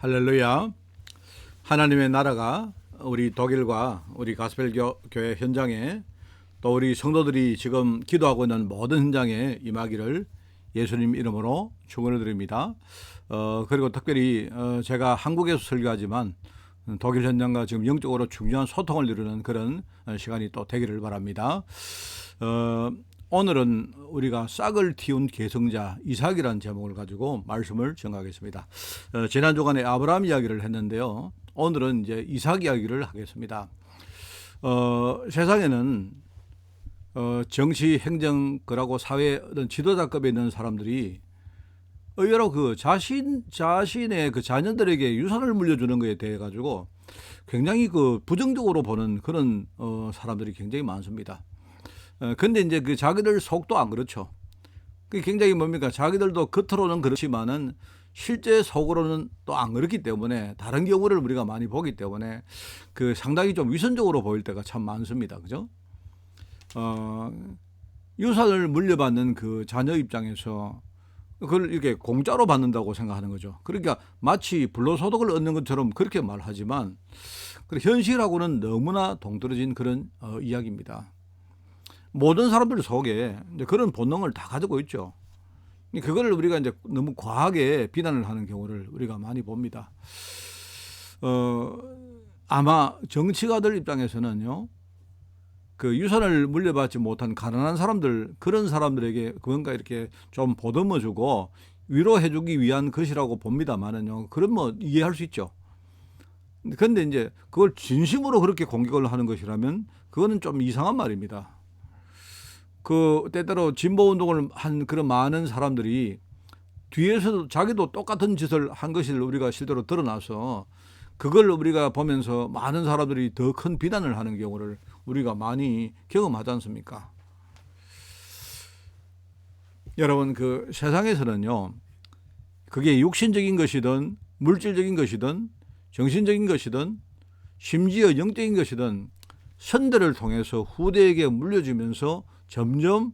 할렐루야. 하나님의 나라가 우리 독일과 우리 가스펠 교회 현장에 또 우리 성도들이 지금 기도하고 있는 모든 현장에 임하기를 예수님 이름으로 축원을 드립니다. 그리고 특별히 제가 한국에서 설교하지만 독일 현장과 지금 영적으로 중요한 소통을 이루는 그런 시간이 또 되기를 바랍니다. 오늘은 우리가 싹을 틔운 계승자 이삭이라는 제목을 가지고 말씀을 전하겠습니다. 지난 주간에 아브라함 이야기를 했는데요. 오늘은 이제 이삭 이야기를 하겠습니다. 세상에는 정치, 행정, 그러고 사회 어떤 지도자급에 있는 사람들이 의외로 그 자신의 그 자녀들에게 유산을 물려주는 것에 대해 가지고 굉장히 그 부정적으로 보는 그런 사람들이 굉장히 많습니다. 근데 이제 그 자기들 속도 안 그렇죠. 그게 굉장히 뭡니까? 자기들도 겉으로는 그렇지만은 실제 속으로는 또 안 그렇기 때문에 다른 경우를 우리가 많이 보기 때문에 그 상당히 좀 위선적으로 보일 때가 참 많습니다. 그죠? 유산을 물려받는 그 자녀 입장에서 그걸 이렇게 공짜로 받는다고 생각하는 거죠. 그러니까 마치 불로소득을 얻는 것처럼 그렇게 말하지만 현실하고는 너무나 동떨어진 그런 이야기입니다. 모든 사람들 속에 이제 그런 본능을 다 가지고 있죠. 그걸 우리가 이제 너무 과하게 비난을 하는 경우를 우리가 많이 봅니다. 아마 정치가들 입장에서는요, 그 유산을 물려받지 못한 가난한 사람들, 그런 사람들에게 뭔가 이렇게 좀 보듬어주고 위로해주기 위한 것이라고 봅니다만은요, 그런 뭐 이해할 수 있죠. 근데 이제 그걸 진심으로 그렇게 공격을 하는 것이라면 그거는 좀 이상한 말입니다. 그 때때로 진보 운동을 한 그런 많은 사람들이 뒤에서도 자기도 똑같은 짓을 한 것을 우리가 실제로 드러나서 그걸 우리가 보면서 많은 사람들이 더 큰 비난을 하는 경우를 우리가 많이 경험하지 않습니까? 여러분, 그 세상에서는요, 그게 육신적인 것이든 물질적인 것이든 정신적인 것이든 심지어 영적인 것이든 선대를 통해서 후대에게 물려주면서 점점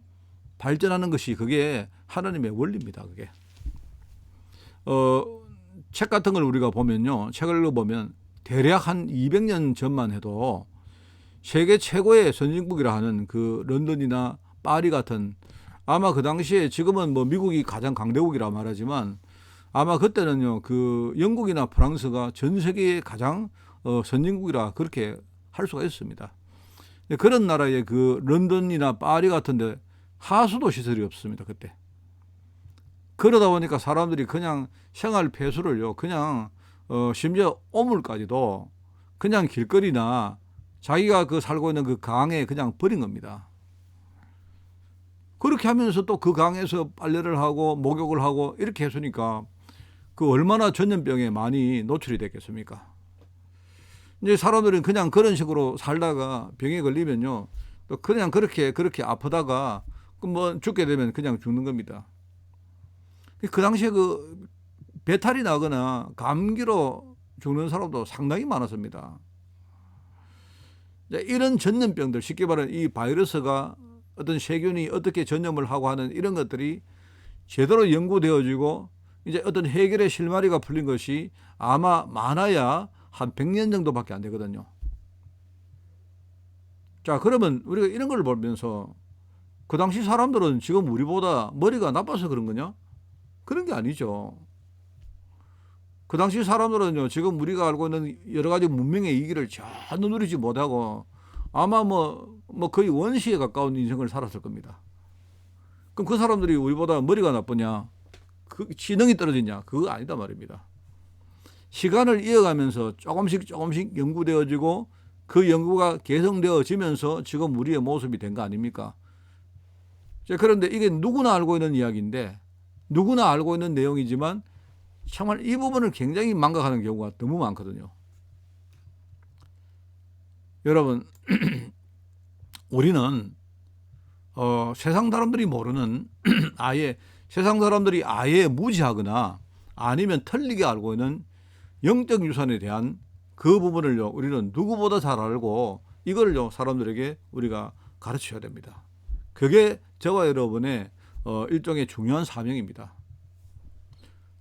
발전하는 것이 그게 하나님의 원리입니다. 그게 책 같은 걸 우리가 보면요, 책을 읽어보면 대략 한 200년 전만 해도 세계 최고의 선진국이라 하는 그 런던이나 파리 같은, 아마 그 당시에 지금은 뭐 미국이 가장 강대국이라 말하지만 아마 그때는요, 그 영국이나 프랑스가 전 세계의 가장 선진국이라 그렇게 할 수가 있습니다. 그런 나라의 그 런던이나 파리 같은데 하수도 시설이 없습니다. 그때. 그러다 보니까 사람들이 그냥 생활 폐수를요, 그냥 심지어 오물까지도 그냥 길거리나 자기가 그 살고 있는 그 강에 그냥 버린 겁니다. 그렇게 하면서 또 그 강에서 빨래를 하고 목욕을 하고 이렇게 했으니까 그 얼마나 전염병에 많이 노출이 됐겠습니까? 이제 사람들은 그냥 그런 식으로 살다가 병에 걸리면요, 또 그냥 그렇게 아프다가 뭐 죽게 되면 그냥 죽는 겁니다. 그 당시에 그 배탈이 나거나 감기로 죽는 사람도 상당히 많았습니다. 이런 전염병들, 쉽게 말하면 이 바이러스가 어떤 세균이 어떻게 전염을 하고 하는 이런 것들이 제대로 연구되어지고 이제 어떤 해결의 실마리가 풀린 것이 아마 많아야 한 100년 정도밖에 안 되거든요. 자, 그러면 우리가 이런 걸 보면서 그 당시 사람들은 지금 우리보다 머리가 나빠서 그런 거냐? 그런 게 아니죠. 그 당시 사람들은요, 지금 우리가 알고 있는 여러 가지 문명의 이기를 전혀 누리지 못하고 아마 뭐 거의 원시에 가까운 인생을 살았을 겁니다. 그럼 그 사람들이 우리보다 머리가 나쁘냐? 그 지능이 떨어지냐? 그거 아니다 말입니다. 시간을 이어가면서 조금씩 연구되어지고 그 연구가 개성되어지면서 지금 우리의 모습이 된 거 아닙니까? 그런데 이게 누구나 알고 있는 이야기인데, 누구나 알고 있는 내용이지만 정말 이 부분을 굉장히 망각하는 경우가 너무 많거든요. 여러분, 우리는 세상 사람들이 모르는 세상 사람들이 아예 무지하거나 아니면 틀리게 알고 있는 영적 유산에 대한 그 부분을요, 우리는 누구보다 잘 알고 이걸요, 사람들에게 우리가 가르쳐야 됩니다. 그게 저와 여러분의 일종의 중요한 사명입니다.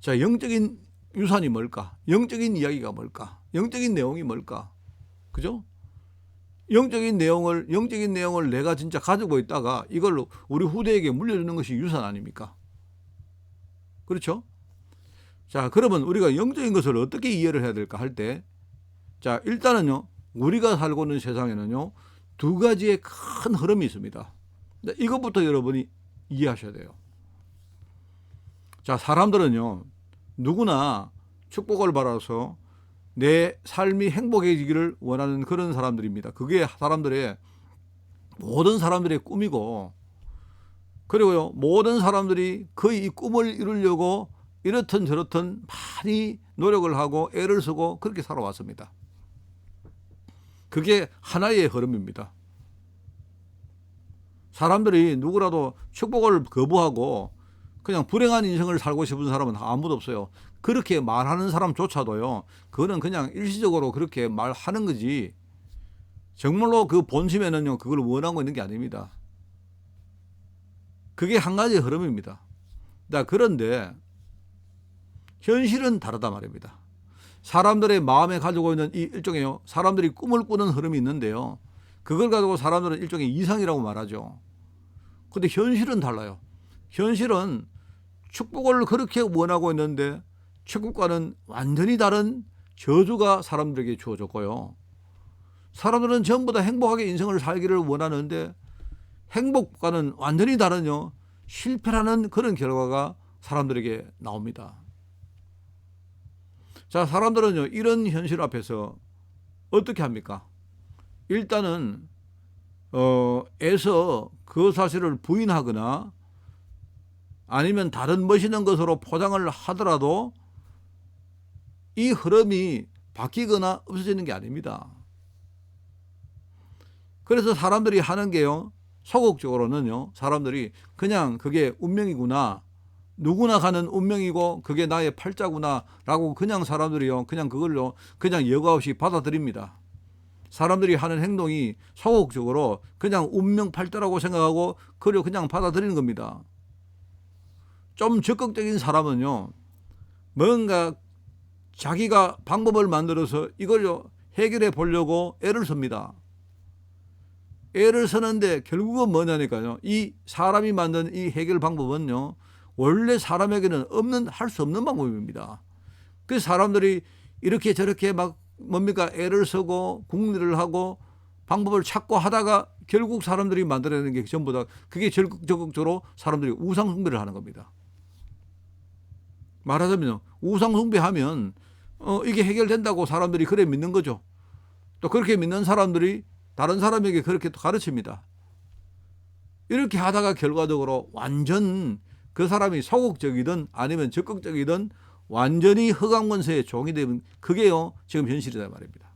자, 영적인 유산이 뭘까? 영적인 이야기가 뭘까? 영적인 내용이 뭘까? 그죠? 영적인 내용을 내가 진짜 가지고 있다가 이걸 우리 후대에게 물려주는 것이 유산 아닙니까? 그렇죠? 자, 그러면 우리가 영적인 것을 어떻게 이해를 해야 될까 할 때, 자, 일단은요, 우리가 살고 있는 세상에는요, 두 가지의 큰 흐름이 있습니다. 이것부터 여러분이 이해하셔야 돼요. 자, 사람들은요, 누구나 축복을 받아서 내 삶이 행복해지기를 원하는 그런 사람들입니다. 그게 모든 사람들의 꿈이고, 그리고요, 모든 사람들이 거의 이 꿈을 이루려고 이렇든 저렇든 많이 노력을 하고 애를 쓰고 그렇게 살아왔습니다. 그게 하나의 흐름입니다. 사람들이 누구라도 축복을 거부하고 그냥 불행한 인생을 살고 싶은 사람은 아무도 없어요. 그렇게 말하는 사람조차도요, 그거는 그냥 일시적으로 그렇게 말하는 거지, 정말로 그 본심에는요, 그걸 원하고 있는 게 아닙니다. 그게 한 가지의 흐름입니다. 그런데 현실은 다르다 말입니다. 사람들의 마음에 가지고 있는 이 일종의 사람들이 꿈을 꾸는 흐름이 있는데요, 그걸 가지고 사람들은 일종의 이상이라고 말하죠. 근데 현실은 달라요. 현실은 축복을 그렇게 원하고 있는데 축복과는 완전히 다른 저주가 사람들에게 주어졌고요. 사람들은 전부 다 행복하게 인생을 살기를 원하는데 행복과는 완전히 다른 실패라는 그런 결과가 사람들에게 나옵니다. 자, 사람들은요, 이런 현실 앞에서 어떻게 합니까? 일단은 애서 그 사실을 부인하거나 아니면 다른 멋있는 것으로 포장을 하더라도 이 흐름이 바뀌거나 없어지는 게 아닙니다. 그래서 사람들이 하는 게요, 소극적으로는요, 사람들이 그냥 그게 운명이구나, 누구나 가는 운명이고 그게 나의 팔자구나 라고 그냥 사람들이요, 그냥 그걸로 그냥 여과 없이 받아들입니다. 사람들이 하는 행동이 소극적으로 그냥 운명 팔자라고 생각하고 그걸 그냥 받아들이는 겁니다. 좀 적극적인 사람은요, 뭔가 자기가 방법을 만들어서 이걸 해결해 보려고 애를 씁니다. 애를 쓰는데 결국은 뭐냐니까요, 이 사람이 만든 이 해결 방법은요, 원래 사람에게는 할 수 없는 방법입니다. 그래서 사람들이 이렇게 저렇게 막 애를 쓰고 궁리를 하고 방법을 찾고 하다가 결국 사람들이 만들어내는 게 전부 다 그게 적극적으로 사람들이 우상숭배를 하는 겁니다. 말하자면 우상숭배하면 이게 해결된다고 사람들이 그래 믿는 거죠. 또 그렇게 믿는 사람들이 다른 사람에게 그렇게 또 가르칩니다. 이렇게 하다가 결과적으로 완전 그 사람이 소극적이든 아니면 적극적이든 완전히 흑암권세의 종이 되면 그게요, 지금 현실이다 말입니다.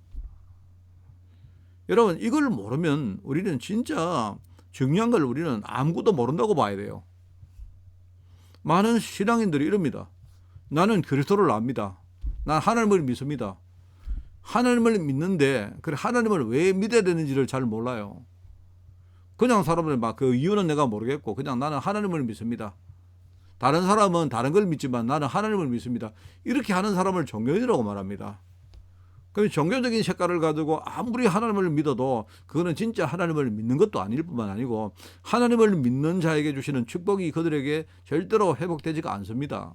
여러분, 이걸 모르면 우리는 진짜 중요한 걸 우리는 아무것도 모른다고 봐야 돼요. 많은 신앙인들이 이럽니다. 나는 그리스도를 압니다. 난 하나님을 믿습니다. 하나님을 믿는데 그 하나님을 왜 믿어야 되는지를 잘 몰라요. 그냥 사람들은 막 그 이유는 내가 모르겠고 그냥 나는 하나님을 믿습니다. 다른 사람은 다른 걸 믿지만 나는 하나님을 믿습니다. 이렇게 하는 사람을 종교인이라고 말합니다. 그럼 종교적인 색깔을 가지고 아무리 하나님을 믿어도 그거는 진짜 하나님을 믿는 것도 아닐 뿐만 아니고 하나님을 믿는 자에게 주시는 축복이 그들에게 절대로 회복되지가 않습니다.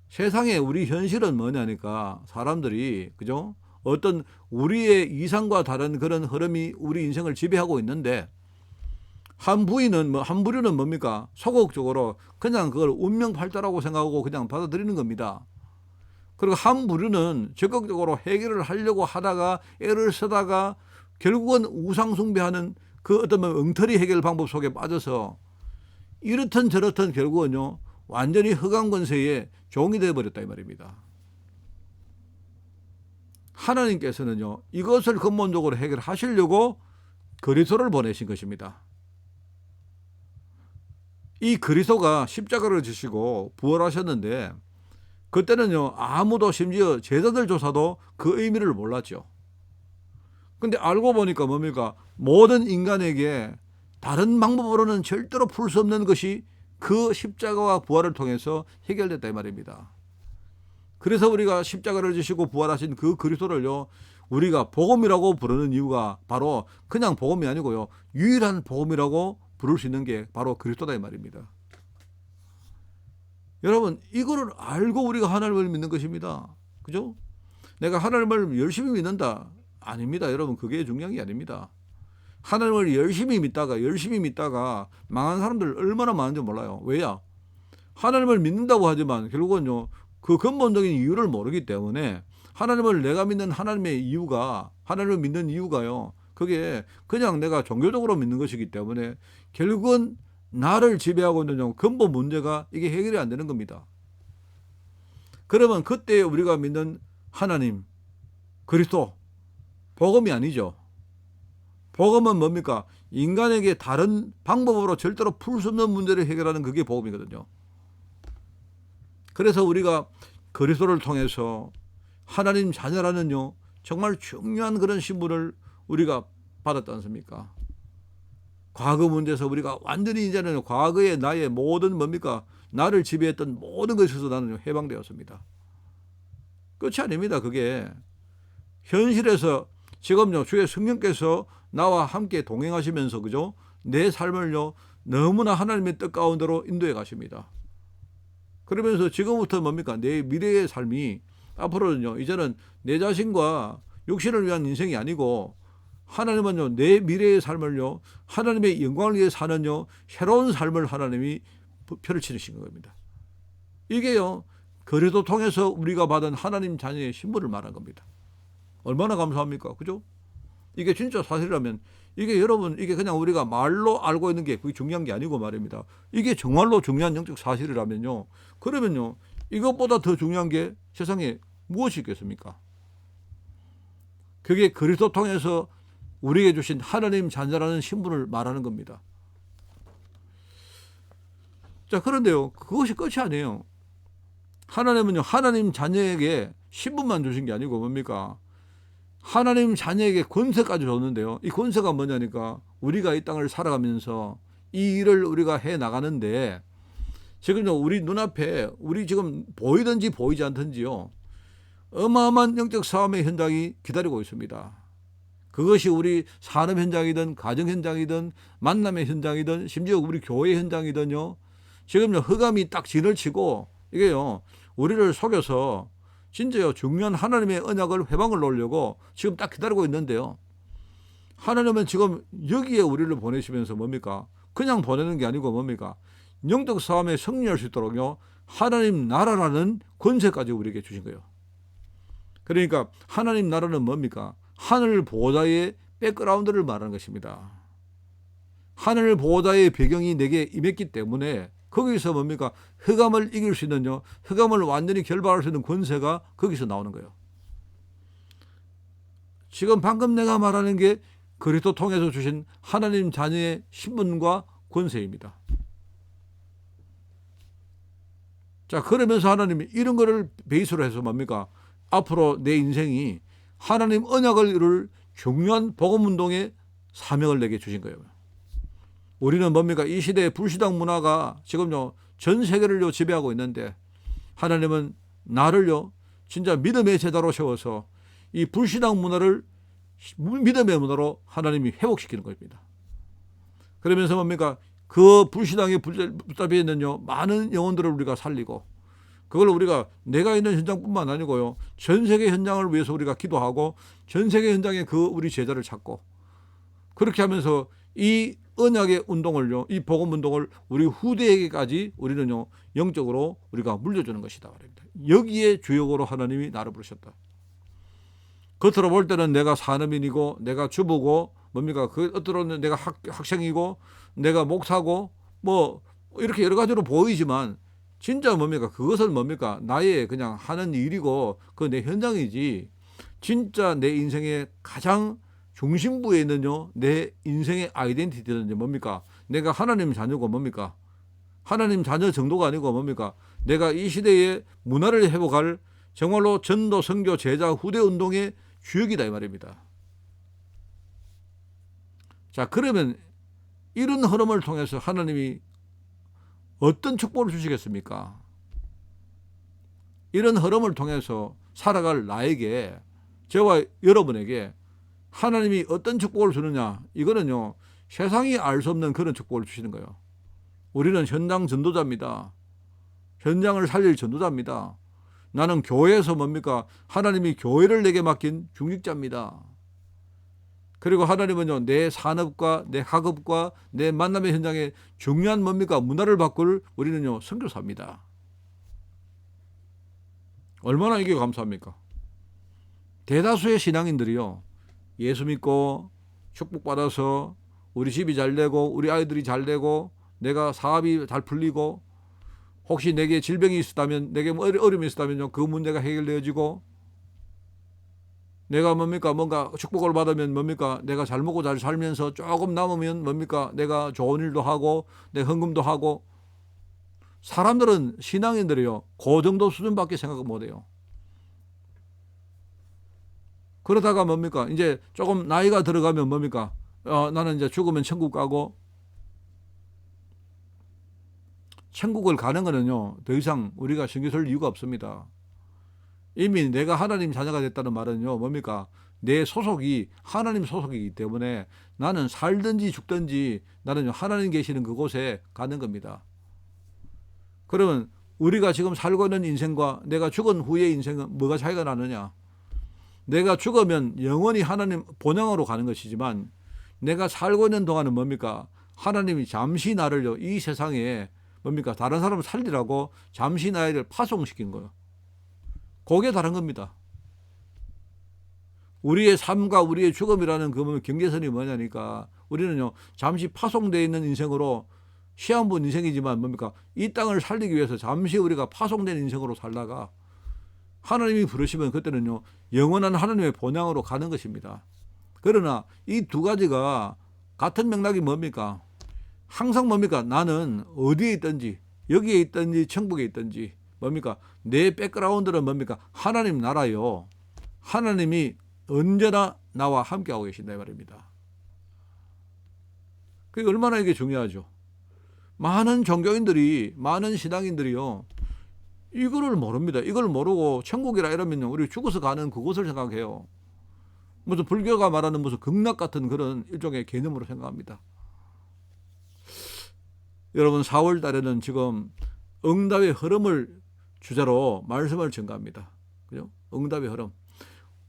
세상에 우리 현실은 뭐냐니까 사람들이, 그죠? 어떤 우리의 이상과 다른 그런 흐름이 우리 인생을 지배하고 있는데 한 부류는 뭡니까? 소극적으로 그냥 그걸 운명팔자라고 생각하고 그냥 받아들이는 겁니다. 그리고 한 부류는 적극적으로 해결을 하려고 하다가 애를 쓰다가 결국은 우상숭배하는 그 어떤 엉터리 해결 방법 속에 빠져서 이렇든 저렇든 결국은요, 완전히 흑암권세의 종이 되어버렸다 이 말입니다. 하나님께서는요, 이것을 근본적으로 해결하시려고 그리스도를 보내신 것입니다. 이 그리스도가 십자가를 지시고 부활하셨는데 그때는요, 아무도 심지어 제자들조차도 그 의미를 몰랐죠. 근데 알고 보니까 뭡니까? 모든 인간에게 다른 방법으로는 절대로 풀 수 없는 것이 그 십자가와 부활을 통해서 해결됐다 이 말입니다. 그래서 우리가 십자가를 지시고 부활하신 그 그리스도를요, 우리가 복음이라고 부르는 이유가 바로 그냥 복음이 아니고요, 유일한 복음이라고 부를 수 있는 게 바로 그리스도다 이 말입니다. 여러분, 이거를 알고 우리가 하나님을 믿는 것입니다. 그죠? 내가 하나님을 열심히 믿는다. 아닙니다. 여러분, 그게 중요한 게 아닙니다. 하나님을 열심히 믿다가 망한 사람들 얼마나 많은지 몰라요. 왜냐? 하나님을 믿는다고 하지만 결국은요, 그 근본적인 이유를 모르기 때문에 하나님을 내가 믿는 하나님을 믿는 이유가요, 그게 그냥 내가 종교적으로 믿는 것이기 때문에 결국은 나를 지배하고 있는 근본 문제가 이게 해결이 안 되는 겁니다. 그러면 그때 우리가 믿는 하나님, 그리스도, 복음이 아니죠. 복음은 뭡니까? 인간에게 다른 방법으로 절대로 풀 수 없는 문제를 해결하는 그게 복음이거든요. 그래서 우리가 그리스도를 통해서 하나님 자녀라는요, 정말 중요한 그런 신분을 우리가 받았지 않습니까? 과거 문제에서 우리가 완전히 이제는 과거의 나의 모든 뭡니까? 나를 지배했던 모든 것에서 나는 해방되었습니다. 끝이 아닙니다. 그게 현실에서 지금요, 주의 성령께서 나와 함께 동행하시면서, 그죠? 내 삶을요, 너무나 하나님의 뜻 가운데로 인도해 가십니다. 그러면서 지금부터 뭡니까? 내 미래의 삶이 앞으로는요, 이제는 내 자신과 육신을 위한 인생이 아니고 하나님은요, 내 미래의 삶을요, 하나님의 영광을 위해 사는요, 새로운 삶을 하나님이 펼치시는 겁니다. 이게요, 그리스도 통해서 우리가 받은 하나님 자녀의 신분을 말한 겁니다. 얼마나 감사합니까? 그죠? 이게 진짜 사실이라면, 이게 여러분, 이게 그냥 우리가 말로 알고 있는 게 그게 중요한 게 아니고 말입니다. 이게 정말로 중요한 영적 사실이라면요, 그러면요, 이것보다 더 중요한 게 세상에 무엇이 있겠습니까? 그게 그리스도 통해서 우리에게 주신 하나님 자녀라는 신분을 말하는 겁니다. 자, 그런데요, 그것이 끝이 아니에요. 하나님은요, 하나님 자녀에게 신분만 주신 게 아니고 뭡니까? 하나님 자녀에게 권세까지 줬는데요. 이 권세가 뭐냐니까, 우리가 이 땅을 살아가면서 이 일을 우리가 해 나가는데, 지금요, 우리 눈앞에, 우리 지금 보이든지 보이지 않든지요, 어마어마한 영적 싸움의 현장이 기다리고 있습니다. 그것이 우리 산업 현장이든 가정 현장이든 만남의 현장이든 심지어 우리 교회 현장이든요, 지금요, 흑암이 딱 진을 치고 이게요, 우리를 속여서 진짜요, 중요한 하나님의 언약을 회방을 놓으려고 지금 딱 기다리고 있는데요, 하나님은 지금 여기에 우리를 보내시면서 뭡니까? 그냥 보내는 게 아니고 뭡니까? 영적 싸움에 승리할 수 있도록요, 하나님 나라라는 권세까지 우리에게 주신 거예요. 그러니까 하나님 나라는 뭡니까? 하늘 보호자의 백그라운드를 말하는 것입니다. 하늘 보호자의 배경이 내게 임했기 때문에 거기서 뭡니까? 흑암을 이길 수 있는요, 흑암을 완전히 결박할 수 있는 권세가 거기서 나오는 거예요. 지금 방금 내가 말하는 게 그리스도 통해서 주신 하나님 자녀의 신분과 권세입니다. 자, 그러면서 하나님이 이런 거를 베이스로 해서 뭡니까? 앞으로 내 인생이 하나님 언약을 이룰 중요한 복음운동의 사명을 내게 주신 거예요. 우리는 뭡니까? 이 시대의 불신앙 문화가 지금요, 전 세계를요, 지배하고 있는데, 하나님은 나를요, 진짜 믿음의 제자로 세워서 이 불신앙 문화를 믿음의 문화로 하나님이 회복시키는 겁니다. 그러면서 뭡니까? 그 불신앙에 붙잡혀 있는요, 많은 영혼들을 우리가 살리고, 그걸 우리가 내가 있는 현장뿐만 아니고요, 전 세계 현장을 위해서 우리가 기도하고 전 세계 현장에 그 우리 제자를 찾고, 그렇게 하면서 이 언약의 운동을요, 이 복음 운동을 우리 후대에게까지 우리는요, 영적으로 우리가 물려주는 것이다 말입니다. 여기에 주역으로 하나님이 나를 부르셨다. 겉으로 볼 때는 내가 산업인이고 내가 주부고 뭡니까? 그 겉으로는 내가 학생이고 내가 목사고 뭐 이렇게 여러 가지로 보이지만 진짜 뭡니까? 그것은 뭡니까? 나의 그냥 하는 일이고 그 내 현장이지, 진짜 내 인생의 가장 중심부에 있는요, 내 인생의 아이덴티티는 뭡니까? 내가 하나님 자녀고 뭡니까? 하나님 자녀 정도가 아니고 뭡니까? 내가 이 시대의 문화를 회복할 정말로 전도, 선교, 제자, 후대 운동의 주역이다 이 말입니다. 자, 그러면 이런 흐름을 통해서 하나님이 어떤 축복을 주시겠습니까? 이런 흐름을 통해서 살아갈 나에게, 저와 여러분에게 하나님이 어떤 축복을 주느냐, 이거는요 세상이 알 수 없는 그런 축복을 주시는 거예요. 우리는 현장 전도자입니다. 현장을 살릴 전도자입니다. 나는 교회에서 뭡니까? 하나님이 교회를 내게 맡긴 중직자입니다. 그리고 하나님은요 내 산업과 내 학업과 내 만남의 현장에 중요한 뭡니까? 문화를 바꿀 우리는요 선교사입니다. 얼마나 이게 감사합니까? 대다수의 신앙인들이요 예수 믿고 축복받아서 우리 집이 잘 되고 우리 아이들이 잘 되고 내가 사업이 잘 풀리고 혹시 내게 질병이 있었다면, 내게 어려움이 있었다면요 그 문제가 해결되어지고, 내가 뭡니까 뭔가 축복을 받으면 뭡니까 내가 잘 먹고 잘 살면서 조금 남으면 뭡니까 내가 좋은 일도 하고 내 헌금도 하고. 사람들은, 신앙인들이요 그 정도 수준밖에 생각 못해요. 그러다가 뭡니까 이제 조금 나이가 들어가면 뭡니까 나는 이제 죽으면 천국 가고. 천국을 가는 거는요 더 이상 우리가 신경 쓸 이유가 없습니다. 이미 내가 하나님 자녀가 됐다는 말은요 뭡니까 내 소속이 하나님 소속이기 때문에 나는 살든지 죽든지 나는 하나님 계시는 그곳에 가는 겁니다. 그러면 우리가 지금 살고 있는 인생과 내가 죽은 후의 인생은 뭐가 차이가 나느냐? 내가 죽으면 영원히 하나님 본향으로 가는 것이지만, 내가 살고 있는 동안은 뭡니까 하나님이 잠시 나를요 이 세상에 뭡니까 다른 사람을 살리라고 잠시 나를 파송시킨 거예요. 그게 다른 겁니다. 우리의 삶과 우리의 죽음이라는 그 경계선이 뭐냐니까, 우리는요 잠시 파송되어 있는 인생으로, 시한부 인생이지만 뭡니까 이 땅을 살리기 위해서 잠시 우리가 파송된 인생으로 살다가 하나님이 부르시면 그때는요 영원한 하나님의 본향으로 가는 것입니다. 그러나 이 두 가지가 같은 맥락이 뭡니까? 항상 뭡니까 나는 어디에 있든지, 여기에 있든지 천국에 있든지 뭡니까 내 백그라운드는 뭡니까 하나님 나라요. 하나님이 언제나 나와 함께하고 계신다 이 말입니다. 그게 얼마나 이게 중요하죠. 많은 종교인들이, 많은 신앙인들이요 이거를 모릅니다. 이걸 모르고 천국이라 이러면요 우리 죽어서 가는 그곳을 생각해요. 무슨 불교가 말하는 무슨 극락 같은 그런 일종의 개념으로 생각합니다. 여러분 4월 달에는 지금 응답의 흐름을 주제로 말씀을 전가합니다. 그죠? 응답의 흐름.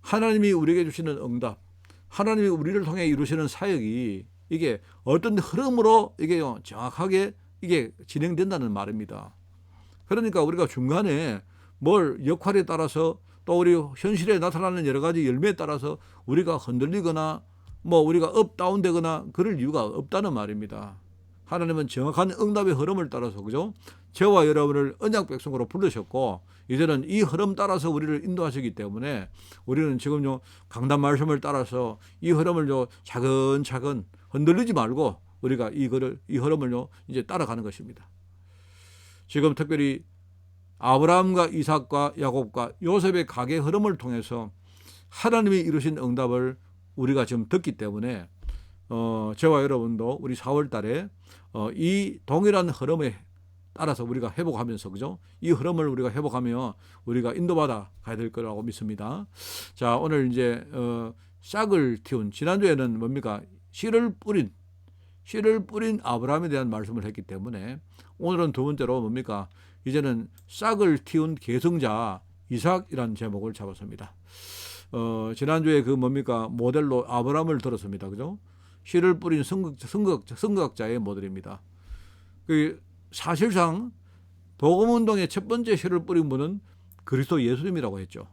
하나님이 우리에게 주시는 응답, 하나님이 우리를 통해 이루시는 사역이 이게 어떤 흐름으로 이게 정확하게 이게 진행된다는 말입니다. 그러니까 우리가 중간에 뭘 역할에 따라서 또 우리 현실에 나타나는 여러 가지 열매에 따라서 우리가 흔들리거나 뭐 우리가 업다운 되거나 그럴 이유가 없다는 말입니다. 하나님은 정확한 응답의 흐름을 따라서, 그죠? 저와 여러분을 언약 백성으로 부르셨고 이제는 이 흐름 따라서 우리를 인도하시기 때문에 우리는 지금요 강단 말씀을 따라서 이 흐름을요 차근차근 흔들리지 말고 우리가 이 흐름을요 이제 따라가는 것입니다. 지금 특별히 아브라함과 이삭과 야곱과 요셉의 가계 흐름을 통해서 하나님이 이루신 응답을 우리가 지금 듣기 때문에 저와 여러분도 우리 4월 달에 이 동일한 흐름에 따라서 우리가 회복하면서, 그죠? 이 흐름을 우리가 회복하며 우리가 인도받아 가야 될 거라고 믿습니다. 자, 오늘 이제 싹을 틔운, 지난주에는 뭡니까? 씨를 뿌린 아브라함에 대한 말씀을 했기 때문에 오늘은 두 번째로 뭡니까? 이제는 싹을 틔운 계승자 이삭이라는 제목을 잡았습니다. 지난주에 그 뭡니까? 모델로 아브라함을 들었습니다. 그죠? 씨를 뿌린 선거학자의 모델입니다. 그 사실상 복음운동의 첫 번째 씨를 뿌린 분은 그리스도 예수님이라고 했죠.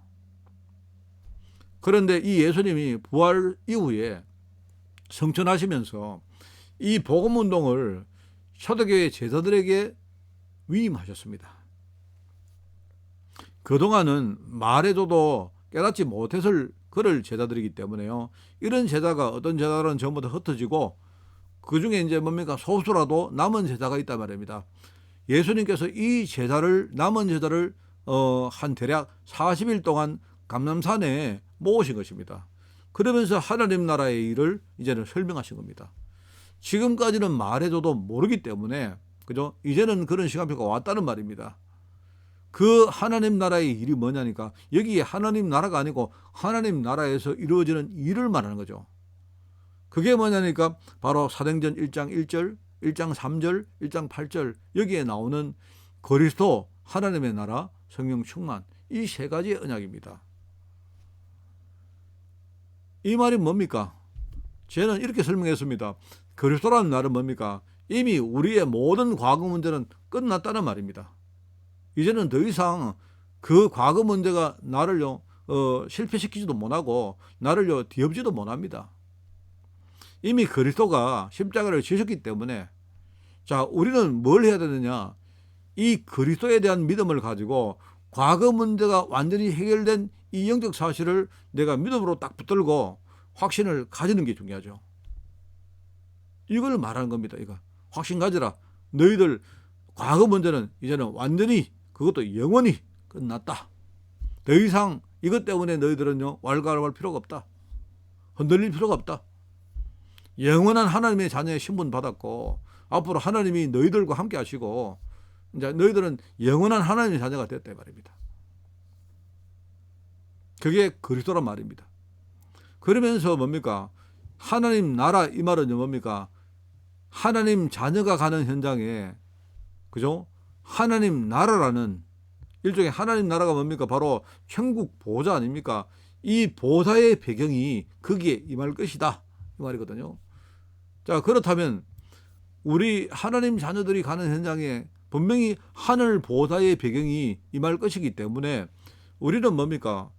그런데 이 예수님이 부활 이후에 성천하시면서 이 복음운동을 초대교회 제자들에게 위임하셨습니다. 그동안은 말해줘도 깨닫지 못했을 그럴 제자들이기 때문에요. 이런 제자가, 어떤 제자들은 전부 다 흩어지고 그 중에 이제 뭡니까? 소수라도 남은 제자가 있단 말입니다. 예수님께서 이 제자를, 남은 제자를 한 대략 40일 동안 감람산에 모으신 것입니다. 그러면서 하나님 나라의 일을 이제는 설명하신 겁니다. 지금까지는 말해줘도 모르기 때문에 그죠? 이제는 그런 시간표가 왔다는 말입니다. 그 하나님 나라의 일이 뭐냐니까 여기에 하나님 나라가 아니고 하나님 나라에서 이루어지는 일을 말하는 거죠. 그게 뭐냐니까 바로 사도행전 1장 1절, 1장 3절, 1장 8절 여기에 나오는 그리스도, 하나님의 나라, 성령 충만 이 세 가지의 언약입니다. 이 말이 뭡니까? 저는 이렇게 설명했습니다. 그리스도라는 말은 뭡니까? 이미 우리의 모든 과거 문제는 끝났다는 말입니다. 이제는 더 이상 그 과거 문제가 나를요 실패시키지도 못하고 나를요 뒤엎지도 못합니다. 이미 그리스도가 십자가를 지셨기 때문에 자 우리는 뭘 해야 되느냐? 이 그리스도에 대한 믿음을 가지고 과거 문제가 완전히 해결된 이 영적 사실을 내가 믿음으로 딱 붙들고 확신을 가지는 게 중요하죠. 이걸 말하는 겁니다. 이거 확신 가지라. 너희들 과거 문제는 이제는 완전히 그것도 영원히 끝났다. 더 이상 이것 때문에 너희들은요 왈가왈부할 필요가 없다. 흔들릴 필요가 없다. 영원한 하나님의 자녀의 신분 받았고 앞으로 하나님이 너희들과 함께 하시고 이제 너희들은 영원한 하나님의 자녀가 됐다 이 말입니다. 그게 그리스도란 말입니다. 그러면서 뭡니까? 하나님 나라 이 말은 뭡니까? 하나님 자녀가 가는 현장에 그죠? 하나님 나라라는 일종의 하나님 나라가 뭡니까? 바로 천국 보좌 아닙니까? 이 보좌의 배경이 거기에 임할 것이다 이 말이거든요. 자 그렇다면 우리 하나님 자녀들이 가는 현장에 분명히 하늘 보좌의 배경이 임할 것이기 때문에 우리는 뭡니까?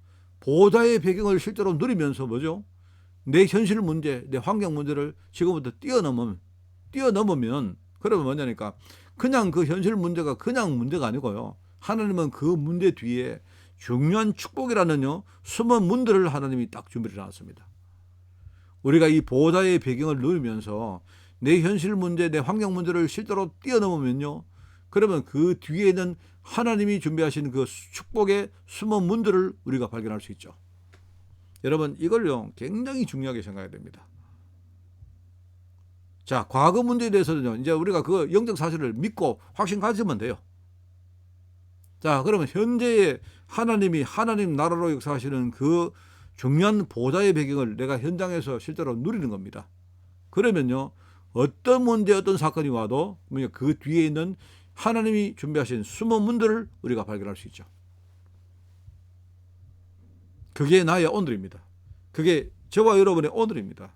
보좌의 배경을 실제로 누리면서 뭐죠? 내 현실 문제, 내 환경 문제를 지금부터 뛰어넘으면 그러면 뭐냐니까 그냥 그 현실 문제가 그냥 문제가 아니고요. 하나님은 그 문제 뒤에 중요한 축복이라는요 숨은 문들을 하나님이 딱 준비를 해놨습니다. 우리가 이 보좌의 배경을 누리면서 내 현실 문제, 내 환경 문제를 실제로 뛰어넘으면요. 그러면 그 뒤에는 하나님이 준비하신 그 축복의 숨은 문들을 우리가 발견할 수 있죠. 여러분 이걸요 굉장히 중요하게 생각해야 됩니다. 자 과거 문제에 대해서는요 이제 우리가 그 영적 사실을 믿고 확신 가지면 돼요. 자 그러면 현재의 하나님이 하나님 나라로 역사하시는 그 중요한 보좌의 배경을 내가 현장에서 실제로 누리는 겁니다. 그러면요 어떤 문제 어떤 사건이 와도 그 뒤에 있는 하나님이 준비하신 숨은 문들을 우리가 발견할 수 있죠. 그게 나의 오늘입니다. 그게 저와 여러분의 오늘입니다.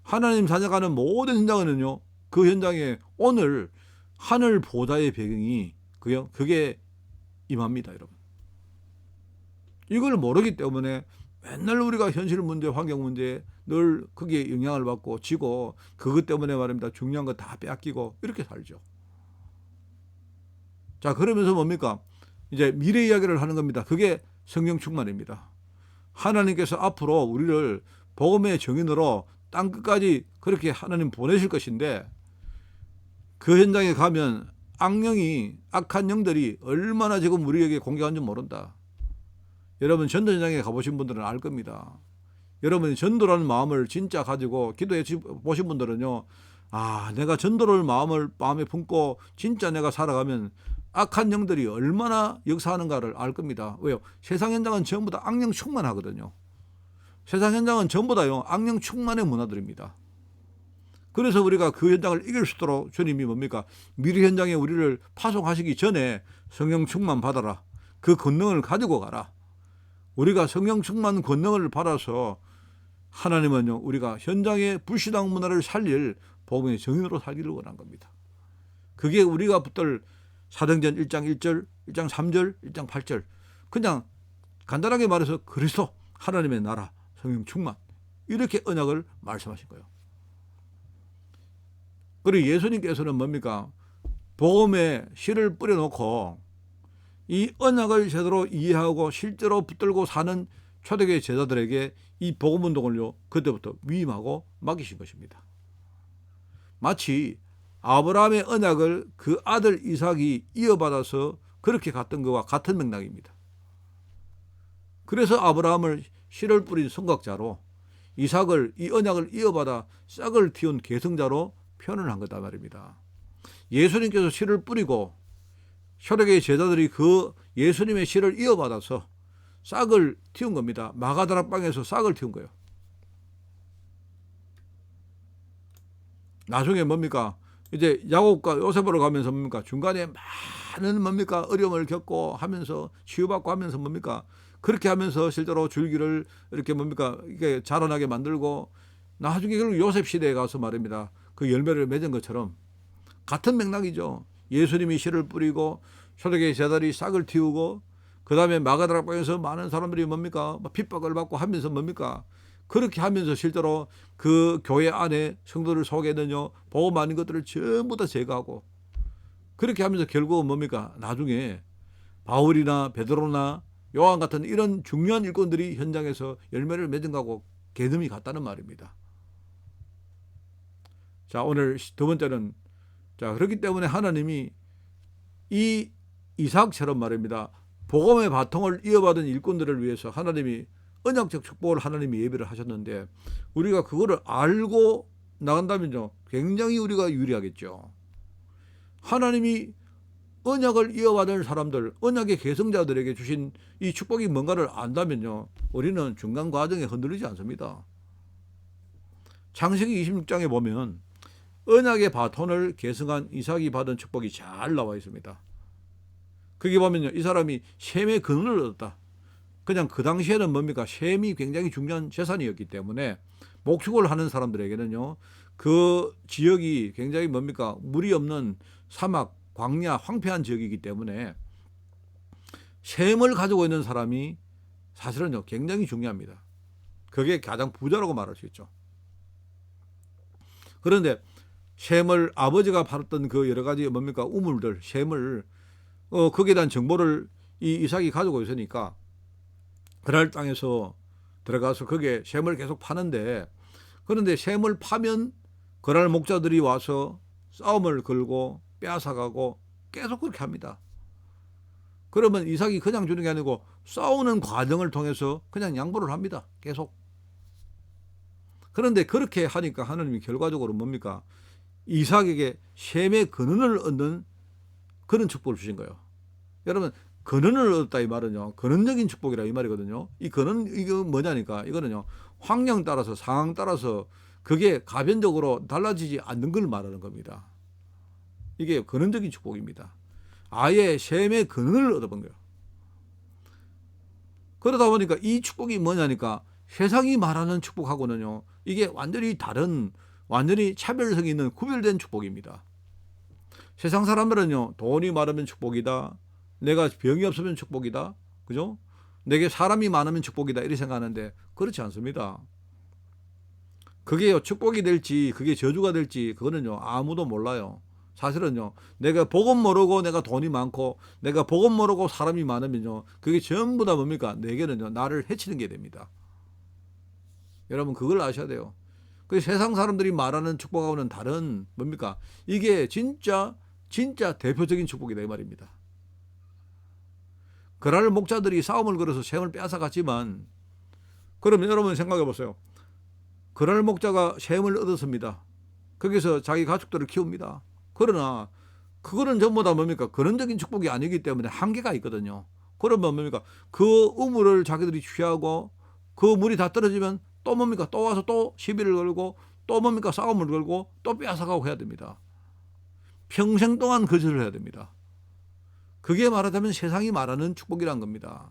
하나님 자녀가는 모든 현장은요 그 현장에 오늘 하늘 보좌의 배경이 그게 임합니다. 여러분 이걸 모르기 때문에 맨날 우리가 현실 문제 환경 문제에 늘 거기에 영향을 받고 지고 그것 때문에 말입니다 중요한 거 다 빼앗기고 이렇게 살죠. 자 그러면서 뭡니까? 이제 미래 이야기를 하는 겁니다. 그게 성령 충만입니다. 하나님께서 앞으로 우리를 복음의 증인으로 땅끝까지 그렇게 하나님 보내실 것인데 그 현장에 가면 악한 영들이 얼마나 지금 우리에게 공격하는지 모른다. 여러분 전도 현장에 가보신 분들은 알 겁니다. 여러분이 전도라는 마음을 진짜 가지고 기도해 보신 분들은요. 내가 전도를 마음에 품고 진짜 내가 살아가면 악한 영들이 얼마나 역사하는가를 알 겁니다. 왜요? 세상 현장은 전부 다 악령 충만하거든요. 세상 현장은 전부 다요 악령 충만의 문화들입니다. 그래서 우리가 그 현장을 이길 수 있도록 주님이 뭡니까? 미래 현장에 우리를 파송하시기 전에 성령 충만 받아라. 그 권능을 가지고 가라. 우리가 성령 충만 권능을 받아서 하나님은요 우리가 현장의 불신앙 문화를 살릴 복음의 증인으로 살기를 원한 겁니다. 그게 우리가 붙들 사도행전 1장 1절, 1장 3절, 1장 8절 그냥 간단하게 말해서 그리스도 하나님의 나라 성령 충만 이렇게 언약을 말씀하신 거예요. 그리고 예수님께서는 뭡니까? 복음에 씨를 뿌려놓고 이 언약을 제대로 이해하고 실제로 붙들고 사는 초대교회 제자들에게 이 복음 운동을요 그때부터 위임하고 맡기신 것입니다. 마치 아브라함의 언약을 그 아들 이삭이 이어받아서 그렇게 갔던 것과 같은 맥락입니다. 그래서 아브라함을 씨를 뿌린 선각자로 이삭을 이 언약을 이어받아 싹을 틔운 계승자로 표현을 한 거다 말입니다. 예수님께서 씨를 뿌리고 혈액의 제자들이 그 예수님의 씨를 이어받아서 싹을 틔운 겁니다. 마가다락방에서 싹을 틔운 거예요. 나중에 뭡니까? 이제 야곱과 요셉으로 가면서 뭡니까? 중간에 많은 뭡니까? 어려움을 겪고 하면서 치유받고 하면서 뭡니까? 그렇게 하면서 실제로 줄기를 이렇게 뭡니까? 이게 자라나게 만들고 나중에 결국 요셉 시대에 가서 말입니다. 그 열매를 맺은 것처럼 같은 맥락이죠. 예수님이 씨를 뿌리고 혈액의 제자들이 싹을 틔우고 그 다음에 마가다락방에서 많은 사람들이 뭡니까? 핍박을 받고 하면서 뭡니까? 그렇게 하면서 실제로 그 교회 안에 성도들 속에는요, 복음 아닌 것들을 전부 다 제거하고 그렇게 하면서 결국은 뭡니까? 나중에 바울이나 베드로나 요한 같은 이런 중요한 일꾼들이 현장에서 열매를 맺은 거하고 개념이 같다는 말입니다. 자, 오늘 두 번째는, 자, 그렇기 때문에 하나님이 이 이삭처럼 말입니다. 복음의 바통을 이어받은 일꾼들을 위해서 하나님이 언약적 축복을 하나님이 예비를 하셨는데 우리가 그거를 알고 나간다면요, 굉장히 우리가 유리하겠죠. 하나님이 언약을 이어받은 사람들, 언약의 계승자들에게 주신 이 축복이 뭔가를 안다면요, 우리는 중간 과정에 흔들리지 않습니다. 창세기 26장에 보면 언약의 바톤을 계승한 이삭이 받은 축복이 잘 나와 있습니다. 거기 보면요, 이 사람이 셈의 근원을 얻었다. 그냥 그 당시에는 뭡니까? 셈이 굉장히 중요한 재산이었기 때문에 목축을 하는 사람들에게는요, 그 지역이 굉장히 뭡니까? 물이 없는 사막, 광야, 황폐한 지역이기 때문에 셈을 가지고 있는 사람이 사실은요, 굉장히 중요합니다. 그게 가장 부자라고 말할 수 있죠. 그런데 셈을 아버지가 팔았던 그 여러 가지 뭡니까? 우물들, 셈을 거기에 대한 정보를 이 이삭이 가지고 있으니까 그랄 땅에서 들어가서 거기에 셈을 계속 파는데, 그런데 셈을 파면 그랄 목자들이 와서 싸움을 걸고 빼앗아가고 계속 그렇게 합니다. 그러면 이삭이 그냥 주는 게 아니고 싸우는 과정을 통해서 그냥 양보를 합니다. 계속. 그런데 그렇게 하니까 하나님이 결과적으로 뭡니까? 이삭에게 셈의 근원을 얻는 그런 축복을 주신 거예요. 여러분, 근원을 얻었다 이 말은요, 근원적인 축복이라 이 말이거든요. 이 근원, 이거 뭐냐니까, 이거는요, 환경 따라서, 상황 따라서 그게 가변적으로 달라지지 않는 걸 말하는 겁니다. 이게 근원적인 축복입니다. 아예 셈의 근원을 얻어본 거예요. 그러다 보니까 이 축복이 뭐냐니까, 세상이 말하는 축복하고는요, 이게 완전히 다른, 완전히 차별성이 있는 구별된 축복입니다. 세상 사람들은요, 돈이 많으면 축복이다, 내가 병이 없으면 축복이다, 그죠? 내게 사람이 많으면 축복이다, 이렇게 생각하는데 그렇지 않습니다. 그게요, 축복이 될지 그게 저주가 될지 그거는요, 아무도 몰라요. 사실은요, 내가 복음 모르고 내가 돈이 많고 내가 복음 모르고 사람이 많으면요, 그게 전부 다 뭡니까? 내게는요, 나를 해치는 게 됩니다. 여러분, 그걸 아셔야 돼요. 그 세상 사람들이 말하는 축복하고는 다른 뭡니까? 이게 진짜 대표적인 축복이다 이 말입니다. 그랄 목자들이 싸움을 걸어서 셈을 빼앗아갔지만, 그러면 여러분 생각해 보세요. 그랄 목자가 셈을 얻었습니다. 거기서 자기 가축들을 키웁니다. 그러나 그거는 전부 다 뭡니까? 근원적인 축복이 아니기 때문에 한계가 있거든요. 그러면 뭡니까? 그 우물을 자기들이 취하고 그 물이 다 떨어지면 또 뭡니까? 또 와서 또 시비를 걸고 또 뭡니까? 싸움을 걸고 또 빼앗아가고 해야 됩니다. 평생 동안 거절을 해야 됩니다. 그게 말하자면 세상이 말하는 축복이란 겁니다.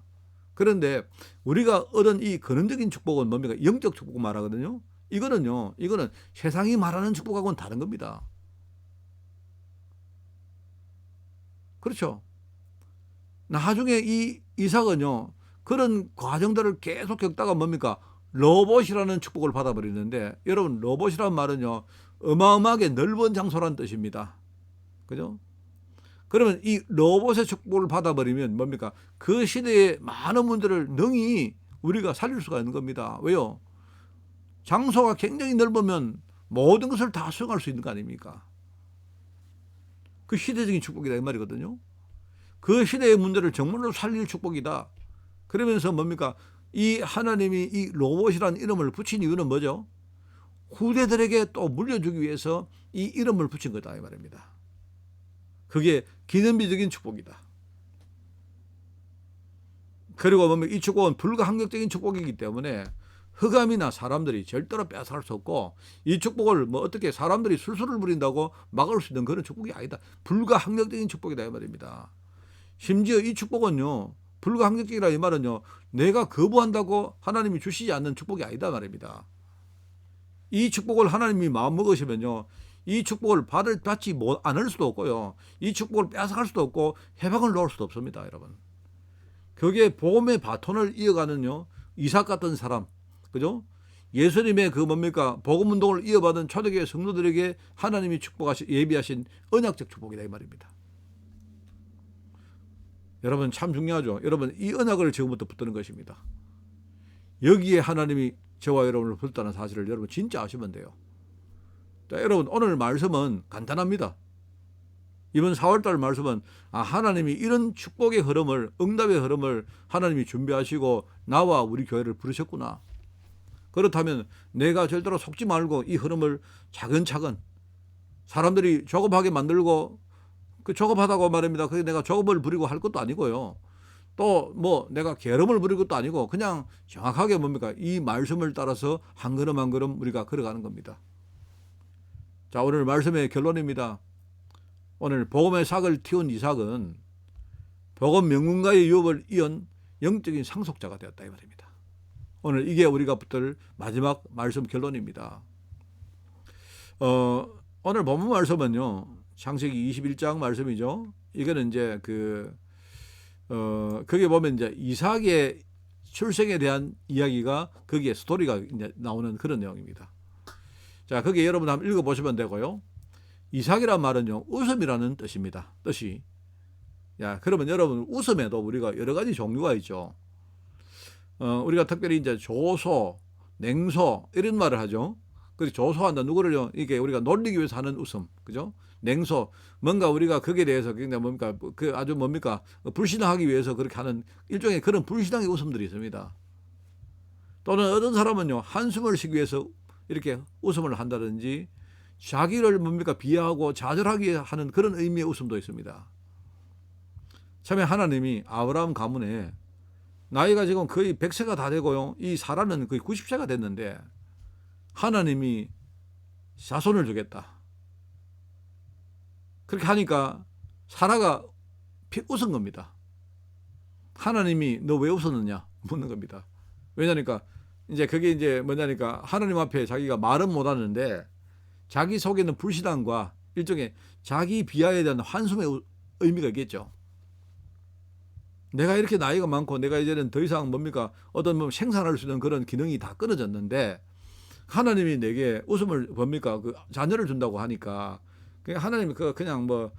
그런데 우리가 얻은 이 근원적인 축복은 뭡니까? 영적 축복 말하거든요. 이거는 세상이 말하는 축복하고는 다른 겁니다. 그렇죠? 나중에 이 이삭은요, 그런 과정들을 계속 겪다가 뭡니까? 로봇이라는 축복을 받아버리는데, 여러분, 로봇이라는 말은요, 어마어마하게 넓은 장소라는 뜻입니다. 그죠? 그러면 이 로봇의 축복을 받아버리면 뭡니까? 그 시대의 많은 문제를 능히 우리가 살릴 수가 있는 겁니다. 왜요? 장소가 굉장히 넓으면 모든 것을 다 수용할 수 있는 거 아닙니까? 그 시대적인 축복이다 이 말이거든요. 그 시대의 문제를 정말로 살릴 축복이다. 그러면서 뭡니까? 이 하나님이 이 로봇이라는 이름을 붙인 이유는 뭐죠? 후대들에게 또 물려주기 위해서 이 이름을 붙인 거다 이 말입니다. 그게 기념비적인 축복이다. 그리고 뭡니까? 이 축복은 불가항력적인 축복이기 때문에 흑암이나 사람들이 절대로 빼앗아갈 수 없고, 이 축복을 뭐 어떻게 사람들이 술술을 부린다고 막을 수 있는 그런 축복이 아니다. 불가항력적인 축복이다 이 말입니다. 심지어 이 축복은요, 불가항력적이라 이 말은요, 내가 거부한다고 하나님이 주시지 않는 축복이 아니다 말입니다. 이 축복을 하나님이 마음 먹으시면요, 이 축복을 받지 않을 수도 없고요, 이 축복을 빼앗아갈 수도 없고 해방을 놓을 수도 없습니다, 여러분. 그게 복음의 바톤을 이어가는요, 이삭 같은 사람, 그죠? 예수님의 그 뭡니까? 복음 운동을 이어받은 초대교회 성도들에게 하나님이 예비하신 언약적 축복이다 이 말입니다. 여러분 참 중요하죠. 여러분 이 언약을 지금부터 붙드는 것입니다. 여기에 하나님이 저와 여러분을 붙다는 사실을 여러분 진짜 아시면 돼요. 자, 여러분 오늘 말씀은 간단합니다. 이번 4월달 말씀은 하나님이 이런 축복의 흐름을, 응답의 흐름을 하나님이 준비하시고 나와 우리 교회를 부르셨구나. 그렇다면 내가 절대로 속지 말고 이 흐름을 차근차근, 사람들이 조급하게 만들고, 그 조급하다고 말입니다. 그게 내가 조급을 부리고 할 것도 아니고요, 또 뭐 내가 게으름을 부릴 것도 아니고, 그냥 정확하게 뭡니까? 이 말씀을 따라서 한 걸음 한 걸음 우리가 걸어가는 겁니다. 자, 오늘 말씀의 결론입니다. 오늘 복음의 삭을 틔운 이삭은 복음 명문가의 유업을 이은 영적인 상속자가 되었다 이 말입니다. 오늘 이게 우리가 붙들 마지막 말씀 결론입니다. 오늘 본문 말씀은요, 창세기 21장 말씀이죠. 이거는 이제 거기에 보면 이제 이삭의 출생에 대한 이야기가, 거기에 스토리가 이제 나오는 그런 내용입니다. 자, 거기에 여러분 한번 읽어보시면 되고요. 이삭이란 말은요, 웃음이라는 뜻입니다. 뜻이. 야, 그러면 여러분 웃음에도 우리가 여러 가지 종류가 있죠. 우리가 특별히 이제 조소, 냉소 이런 말을 하죠. 그리고 조소한다 누구를요? 이게 우리가 놀리기 위해서 하는 웃음, 그죠? 냉소, 뭔가 우리가 거기에 대해서 그냥 뭡니까? 그 아주 뭡니까? 불신하기 위해서 그렇게 하는 일종의 그런 불신앙의 웃음들이 있습니다. 또는 어떤 사람은요, 한숨을 쉬기 위해서 이렇게 웃음을 한다든지, 자기를 뭡니까? 비하하고 좌절하기 위해 하는 그런 의미의 웃음도 있습니다. 처음에 하나님이 아브라함 가문에 나이가 지금 거의 100세가 다 되고요, 이 사라는 거의 90세가 됐는데 하나님이 자손을 주겠다. 그렇게 하니까 사라가 웃은 겁니다. 하나님이 너 왜 웃었느냐 묻는 겁니다. 왜냐니까 이제 그게 이제 뭐냐니까 하나님 앞에 자기가 말은 못하는데 자기 속에는 불신앙과 일종의 자기 비하에 대한 환숨의 의미가 있겠죠. 내가 이렇게 나이가 많고 내가 이제는 더 이상 뭡니까? 어떤 뭐 생산할 수 있는 그런 기능이 다 끊어졌는데 하나님이 내게 웃음을 뭡니까? 그 자녀를 준다고 하니까 하나님이 그냥 뭐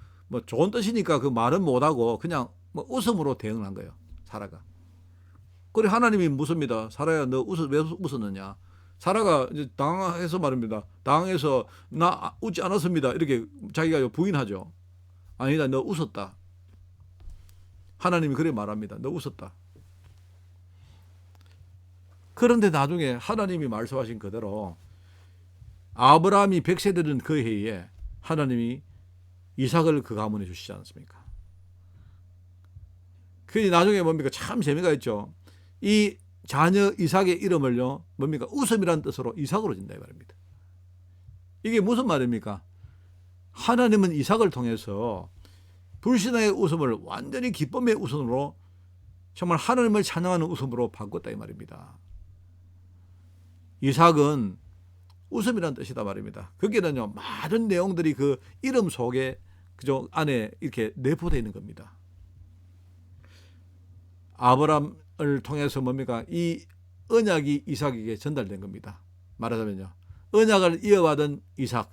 좋은 뜻이니까 그 말은 못하고 그냥 뭐 웃음으로 대응한 거예요. 사라가. 그래 하나님이 묻습니다. 사라야 너 왜 웃었느냐? 사라가 이제 당황해서 말입니다. 당황해서 나 웃지 않았습니다. 이렇게 자기가 부인하죠. 아니다, 너 웃었다. 하나님이 그래 말합니다. 너 웃었다. 그런데 나중에 하나님이 말씀하신 그대로 아브라함이 100세 되는 그 해에 하나님이 이삭을 그 가문에 주시지 않습니까? 그 나중에 뭡니까? 참 재미가 있죠. 이 자녀 이삭의 이름을요, 뭡니까? 웃음이라는 뜻으로 이삭으로 진다 이 말입니다. 이게 무슨 말입니까? 하나님은 이삭을 통해서 불신앙의 웃음을 완전히 기쁨의 웃음으로, 정말 하나님을 찬양하는 웃음으로 바꿨다 이 말입니다. 이삭은 웃음이라는 뜻이다 말입니다. 거기에는요, 많은 내용들이 그 이름 속에 그저 안에 이렇게 내포되어 있는 겁니다. 아브라함을 통해서 뭡니까? 이 언약이 이삭에게 전달된 겁니다. 말하자면요, 언약을 이어받은 이삭.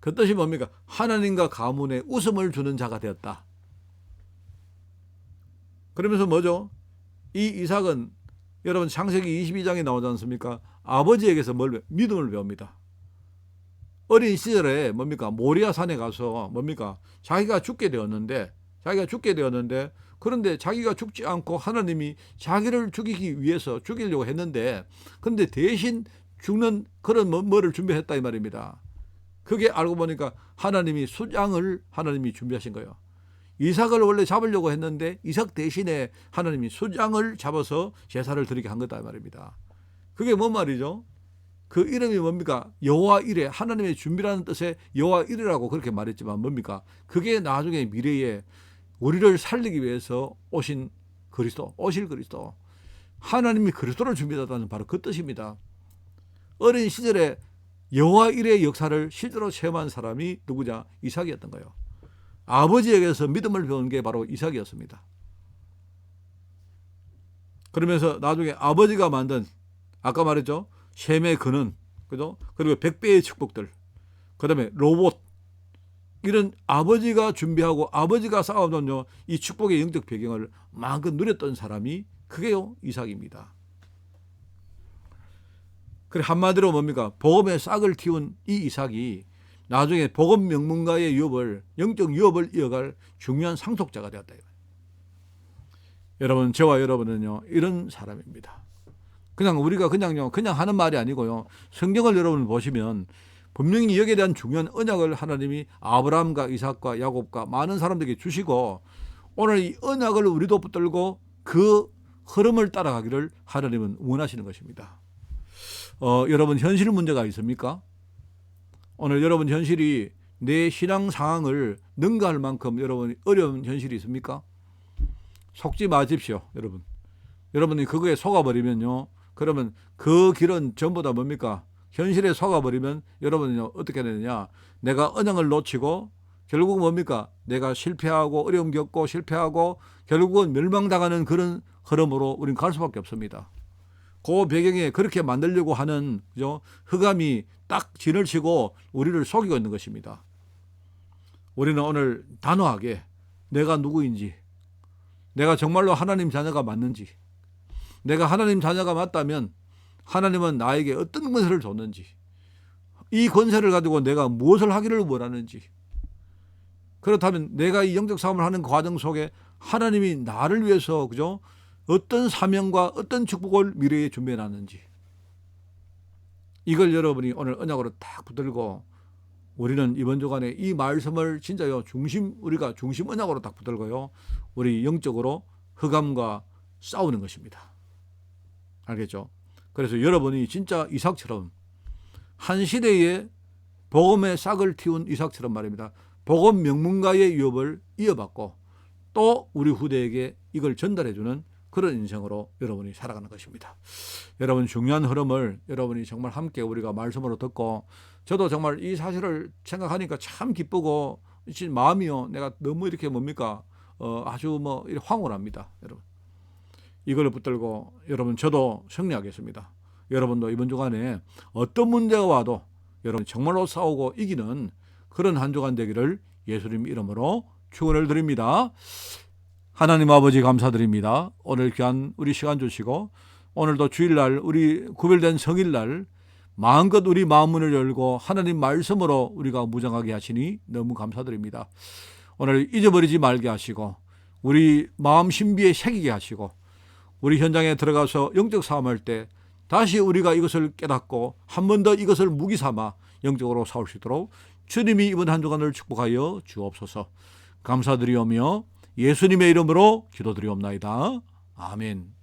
그 뜻이 뭡니까? 하나님과 가문에 웃음을 주는 자가 되었다. 그러면서 뭐죠? 이 이삭은 여러분 창세기 22장에 나오지 않습니까? 아버지에게서 믿음을 배웁니다. 어린 시절에 뭡니까? 모리아 산에 가서 뭡니까? 자기가 죽게 되었는데 그런데 자기가 죽지 않고 하나님이 자기를 죽이기 위해서 죽이려고 했는데, 그런데 대신 죽는 그런 뭐를 준비했다 이 말입니다. 그게 알고 보니까 하나님이 숫양을 하나님이 준비하신 거예요. 이삭을 원래 잡으려고 했는데 이삭 대신에 하나님이 숫양을 잡아서 제사를 드리게 한 거다 말입니다. 그게 뭔 말이죠? 그 이름이 뭡니까? 여호와 이레, 하나님의 준비라는 뜻의 여호와 이레라고 그렇게 말했지만 뭡니까? 그게 나중에 미래에 우리를 살리기 위해서 오신 그리스도, 오실 그리스도, 하나님이 그리스도를 준비했다는 바로 그 뜻입니다. 어린 시절에 여호와 이레의 역사를 실제로 체험한 사람이 누구냐? 이삭이었던 거예요. 아버지에게서 믿음을 배운 게 바로 이삭이었습니다. 그러면서 나중에 아버지가 만든, 아까 말했죠, 셈의 근원, 그죠? 그리고 100배의 축복들, 그 다음에 로봇, 이런 아버지가 준비하고 아버지가 쌓아놓은 이 축복의 영적 배경을 마음껏 누렸던 사람이 그게요, 이삭입니다. 그래, 한마디로 뭡니까? 복음의 싹을 틔운 이 이삭이 나중에 복음 명문가의 유업을, 영적 유업을 이어갈 중요한 상속자가 되었다. 여러분, 저와 여러분은요, 이런 사람입니다. 우리가 그냥 하는 말이 아니고요. 성경을 여러분 보시면 분명히 여기에 대한 중요한 언약을 하나님이 아브라함과 이삭과 야곱과 많은 사람들에게 주시고, 오늘 이 언약을 우리도 붙들고 그 흐름을 따라가기를 하나님은 원하시는 것입니다. 여러분, 현실 문제가 있습니까? 오늘 여러분 현실이 내 신앙 상황을 능가할 만큼 여러분 어려운 현실이 있습니까? 속지 마십시오, 여러분. 여러분이 그거에 속아버리면요, 그러면 그 길은 전부 다 뭡니까? 현실에 속아버리면 여러분은요, 어떻게 되느냐? 내가 언약을 놓치고 결국 뭡니까? 내가 실패하고 어려움 겪고 실패하고 결국은 멸망당하는 그런 흐름으로 우리는 갈 수밖에 없습니다. 그 배경에 그렇게 만들려고 하는, 그죠? 흑암이 딱 진을 치고 우리를 속이고 있는 것입니다. 우리는 오늘 단호하게 내가 누구인지, 내가 정말로 하나님 자녀가 맞는지, 내가 하나님 자녀가 맞다면 하나님은 나에게 어떤 권세를 줬는지, 이 권세를 가지고 내가 무엇을 하기를 원하는지, 그렇다면 내가 이 영적 싸움을 하는 과정 속에 하나님이 나를 위해서, 그죠? 어떤 사명과 어떤 축복을 미래에 준비해 놨는지, 이걸 여러분이 오늘 언약으로 딱 붙들고, 우리는 이번 주간에 이 말씀을 진짜요, 우리가 중심 언약으로 딱 붙들고요, 우리 영적으로 흑암과 싸우는 것입니다. 알겠죠? 그래서 여러분이 진짜 이삭처럼 한 시대에 복음의 싹을 틔운 이삭처럼 말입니다. 복음 명문가의 유업을 이어받고 또 우리 후대에게 이걸 전달해주는 그런 인생으로 여러분이 살아가는 것입니다. 여러분, 중요한 흐름을 여러분이 정말 함께 우리가 말씀으로 듣고, 저도 정말 이 사실을 생각하니까 참 기쁘고, 마음이요, 내가 너무 이렇게 뭡니까? 아주 이렇게 황홀합니다. 여러분, 이걸 붙들고 여러분, 저도 승리하겠습니다. 여러분도 이번 주간에 어떤 문제가 와도 여러분 정말로 싸우고 이기는 그런 한 주간 되기를 예수님 이름으로 축원을 드립니다. 하나님 아버지, 감사드립니다. 오늘 귀한 우리 시간 주시고, 오늘도 주일날, 우리 구별된 성일날 마음껏 우리 마음문을 열고 하나님 말씀으로 우리가 무장하게 하시니 너무 감사드립니다. 오늘 잊어버리지 말게 하시고 우리 마음 신비에 새기게 하시고, 우리 현장에 들어가서 영적 싸움할 때 다시 우리가 이것을 깨닫고 한 번 더 이것을 무기 삼아 영적으로 싸울 수 있도록 주님이 이번 한 주간을 축복하여 주옵소서. 감사드리오며 예수님의 이름으로 기도드리옵나이다. 아멘.